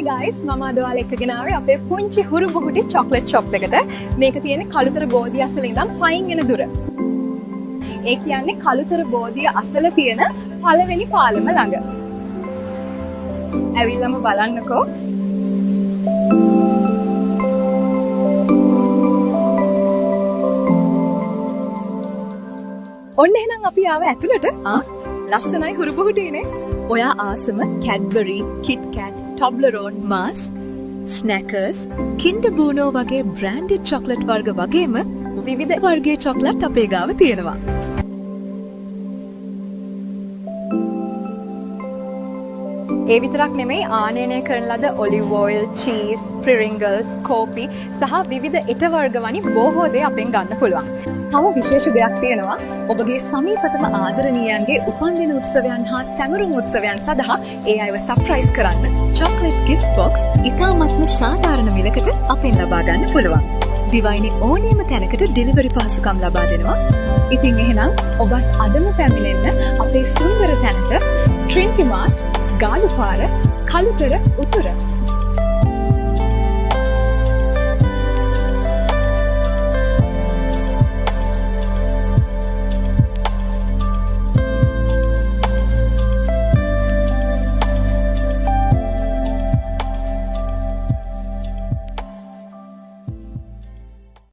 Hi guys, මම අද ඔයාලා එක්කගෙන ආවේ අපේ පුංචි හුරු බුහුටි chocolate shop එකට. මේක තියෙන්නේ කළුතර බෝධිය අසල ඉඳන් පයින් එන දුර. ඒ කියන්නේ කළුතර බෝධිය අසල තියෙන පළවෙනි පාලම ළඟ. ඇවිල්ලාම බලන්නකෝ. ඔන්න එහෙනම් අපි ආව ඇතුළට. ලස්සනයි හුරු බුහුටිනේ. ඔයා ආසම Cadbury, Kit Kat, Toblerone, Mars, Snackers, Kinder Bueno වගේ branded chocolate වර්ග වගේම විවිධ වර්ගයේ chocolate අපේ ගාව තියෙනවා. ඒ විතරක් නෙමෙයි ආනයනය කරන ලද olive oil, cheese, Pringles, coffee සහ විවිධ ඉට වර්ග වනි බොහෝ දේ අපෙන් ගන්න පුළුවන්. තව විශේෂ දෙයක් තියෙනවා. ඔබගේ සමීපතම ආදරණීයන්ගේ උපන්දින උත්සවයන් හා සැමරුම් උත්සවයන් සඳහා ඒ අයව සර්ප්‍රයිස් කරන්න chocolate gift box ඉතාමත්ම සාධාරණ මිලකට අපෙන් ලබා ගන්න පුළුවන්. දිවයිනේ ඕනෑම තැනකට ඩෙලිවරි පහසුකම් ලබා දෙනවා. ඉතින් එහෙනම් ඔබත් අදම පැමිණෙන්න අපේ සුන්දර තැනට Trinity Mart, ගාලුපාර, කළුතර උතුර